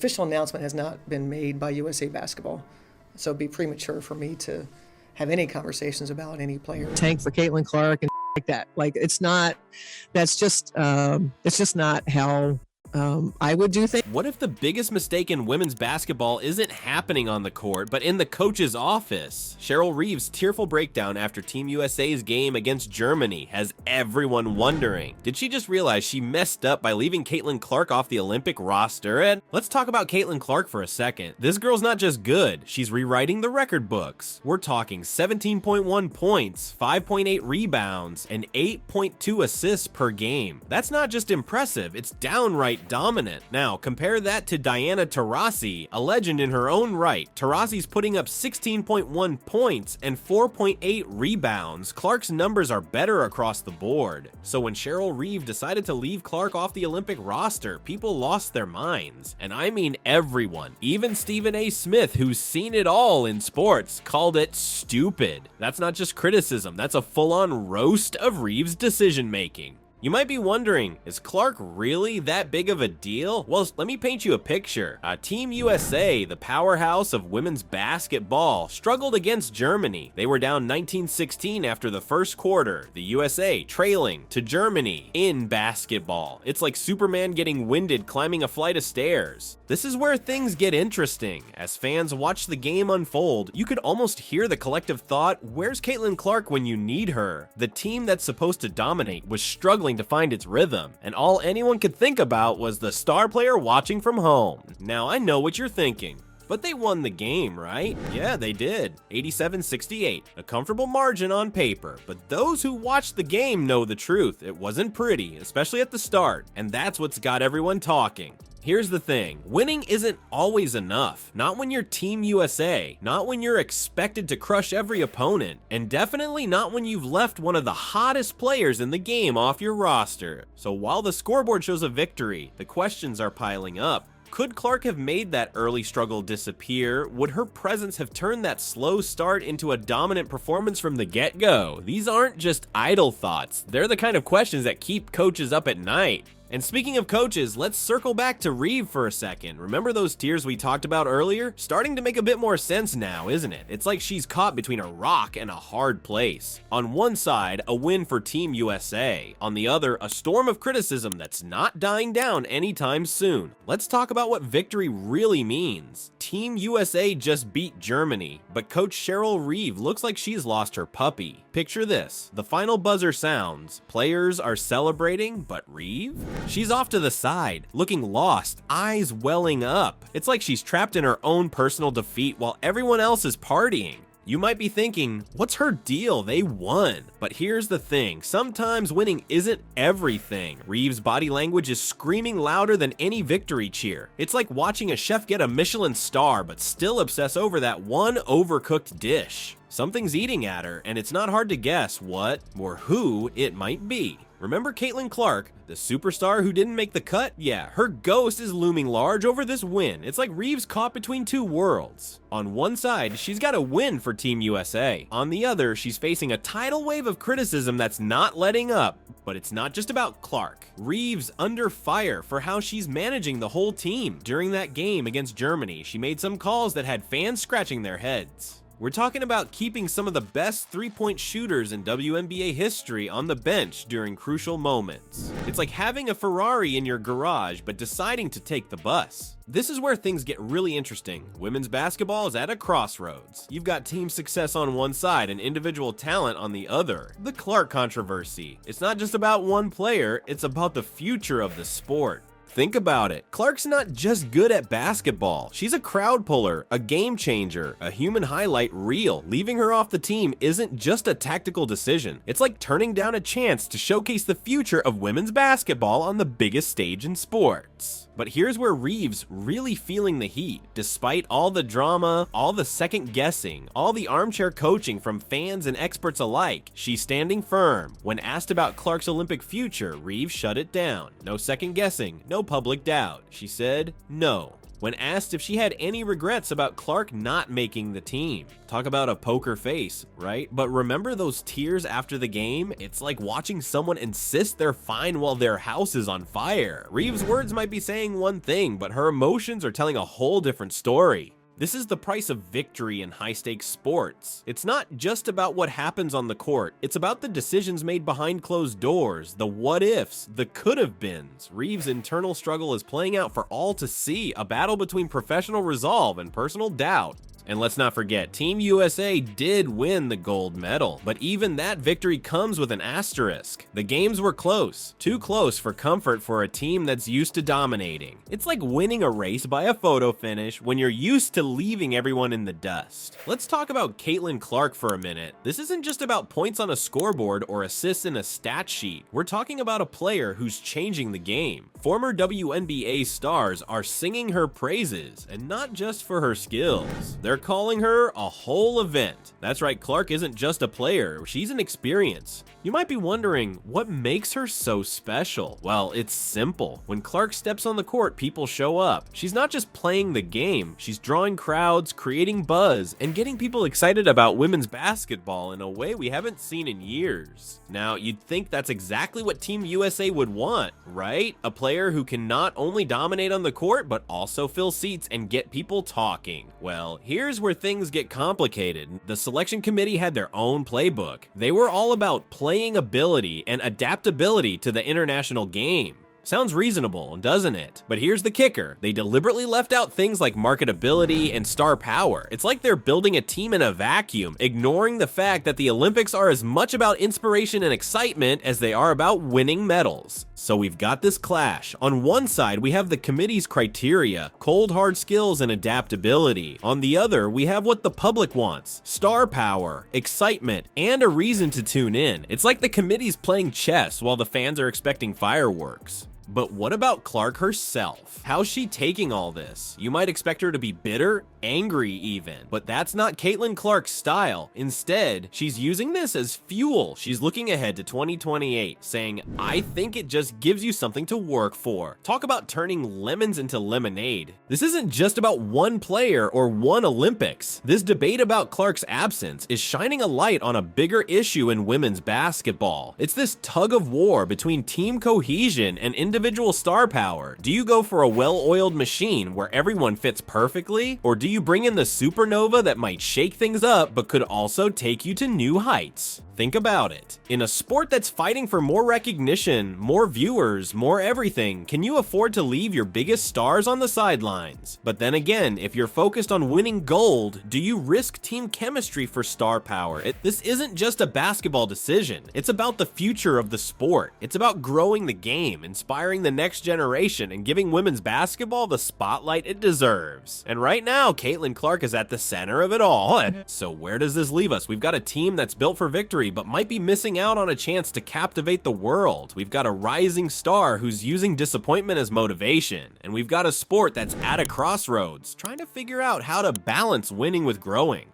Official announcement has not been made by USA Basketball, so it'd be premature for me to have any conversations about any player. Tank for Caitlin Clark and like that. Like it's just not how I would do things. What if the biggest mistake in women's basketball isn't happening on the court, but in the coach's office? Cheryl Reeve's tearful breakdown after Team USA's game against Germany has everyone wondering. Did she just realize she messed up by leaving Caitlin Clark off the Olympic roster? And let's talk about Caitlin Clark for a second. This girl's not just good, she's rewriting the record books. We're talking 17.1 points, 5.8 rebounds, and 8.2 assists per game. That's not just impressive, it's downright dominant. Now, compare that to Diana Taurasi, a legend in her own right. Taurasi's putting up 16.1 points and 4.8 rebounds. Clark's numbers are better across the board. So when Cheryl Reeve decided to leave Clark off the Olympic roster, people lost their minds. And I mean everyone. Even Stephen A. Smith, who's seen it all in sports, called it stupid. That's not just criticism, that's a full-on roast of Reeve's decision-making. You might be wondering, is Clark really that big of a deal? Well, let me paint you a picture. Team USA, the powerhouse of women's basketball, struggled against Germany. They were down 19-16 after the first quarter, the USA trailing to Germany in basketball. It's like Superman getting winded climbing a flight of stairs. This is where things get interesting. As fans watch the game unfold, you could almost hear the collective thought, where's Caitlin Clark when you need her? The team that's supposed to dominate was struggling to find its rhythm, and all anyone could think about was the star player watching from home. Now I know what you're thinking, but they won the game, right? Yeah, they did. 87-68, a comfortable margin on paper, but those who watched the game know the truth. It wasn't pretty, especially at the start, and that's what's got everyone talking. Here's the thing, winning isn't always enough. Not when you're Team USA, not when you're expected to crush every opponent, and definitely not when you've left one of the hottest players in the game off your roster. So while the scoreboard shows a victory, the questions are piling up. Could Clark have made that early struggle disappear? Would her presence have turned that slow start into a dominant performance from the get-go? These aren't just idle thoughts. They're the kind of questions that keep coaches up at night. And speaking of coaches, let's circle back to Reeve for a second. Remember those tears we talked about earlier? Starting to make a bit more sense now, isn't it? It's like she's caught between a rock and a hard place. On one side, a win for Team USA. On the other, a storm of criticism that's not dying down anytime soon. Let's talk about what victory really means. Team USA just beat Germany, but Coach Cheryl Reeve looks like she's lost her puppy. Picture this, the final buzzer sounds, players are celebrating, but Reeve? She's off to the side, looking lost, eyes welling up. It's like she's trapped in her own personal defeat while everyone else is partying. You might be thinking, what's her deal? They won. But here's the thing, sometimes winning isn't everything. Reeve's body language is screaming louder than any victory cheer. It's like watching a chef get a Michelin star but still obsess over that one overcooked dish. Something's eating at her, and it's not hard to guess what or who it might be. Remember Caitlin Clark, the superstar who didn't make the cut? Yeah, her ghost is looming large over this win. It's like Reeve's caught between two worlds. On one side, she's got a win for Team USA. On the other, she's facing a tidal wave of criticism that's not letting up. But it's not just about Clark. Reeve's under fire for how she's managing the whole team. During that game against Germany, she made some calls that had fans scratching their heads. We're talking about keeping some of the best three-point shooters in WNBA history on the bench during crucial moments. It's like having a Ferrari in your garage but deciding to take the bus. This is where things get really interesting. Women's basketball is at a crossroads. You've got team success on one side and individual talent on the other. The Clark controversy. It's not just about one player, it's about the future of the sport. Think about it. Clark's not just good at basketball. She's a crowd puller, a game changer, a human highlight reel. Leaving her off the team isn't just a tactical decision. It's like turning down a chance to showcase the future of women's basketball on the biggest stage in sports. But here's where Reeve's really feeling the heat. Despite all the drama, all the second guessing, all the armchair coaching from fans and experts alike, she's standing firm. When asked about Clark's Olympic future, Reeve shut it down. No second guessing, no public doubt. She said, no. when asked if she had any regrets about Clark not making the team. Talk about a poker face, right? But remember those tears after the game? It's like watching someone insist they're fine while their house is on fire. Reeves' words might be saying one thing, but her emotions are telling a whole different story. This is the price of victory in high-stakes sports. It's not just about what happens on the court, it's about the decisions made behind closed doors, the what-ifs, the could-have-beens. Reeves' internal struggle is playing out for all to see, a battle between professional resolve and personal doubt. And let's not forget, Team USA did win the gold medal, but even that victory comes with an asterisk. The games were close, too close for comfort for a team that's used to dominating. It's like winning a race by a photo finish when you're used to leaving everyone in the dust. Let's talk about Caitlin Clark for a minute. This isn't just about points on a scoreboard or assists in a stat sheet. We're talking about a player who's changing the game. Former WNBA stars are singing her praises, and not just for her skills. They're calling her a whole event. That's right, Clark isn't just a player, she's an experience. You might be wondering, what makes her so special? Well, it's simple. When Clark steps on the court, people show up. She's not just playing the game, she's drawing crowds, creating buzz, and getting people excited about women's basketball in a way we haven't seen in years. Now, you'd think that's exactly what Team USA would want, right? A player who can not only dominate on the court, but also fill seats and get people talking. Well, here's where things get complicated. The selection committee had their own playbook. They were all about playing ability and adaptability to the international game. Sounds reasonable, doesn't it? But here's the kicker. They deliberately left out things like marketability and star power. It's like they're building a team in a vacuum, ignoring the fact that the Olympics are as much about inspiration and excitement as they are about winning medals. So we've got this clash. On one side, we have the committee's criteria, cold hard skills and adaptability. On the other, we have what the public wants, star power, excitement, and a reason to tune in. It's like the committee's playing chess while the fans are expecting fireworks. But what about Clark herself? How's she taking all this? You might expect her to be bitter, angry even, but that's not Caitlin Clark's style. Instead, she's using this as fuel. She's looking ahead to 2028, saying, I think it just gives you something to work for. Talk about turning lemons into lemonade. This isn't just about one player or one Olympics. This debate about Clark's absence is shining a light on a bigger issue in women's basketball. It's this tug of war between team cohesion and individual star power. Do you go for a well-oiled machine where everyone fits perfectly? Or do you bring in the supernova that might shake things up but could also take you to new heights? Think about it. In a sport that's fighting for more recognition, more viewers, more everything, can you afford to leave your biggest stars on the sidelines? But then again, if you're focused on winning gold, do you risk team chemistry for star power? This isn't just a basketball decision. It's about the future of the sport. It's about growing the game, inspiring the next generation, and giving women's basketball the spotlight it deserves. And right now, Caitlin Clark is at the center of it all. So where does this leave us? We've got a team that's built for victory, but might be missing out on a chance to captivate the world. We've got a rising star who's using disappointment as motivation. And we've got a sport that's at a crossroads, trying to figure out how to balance winning with growing.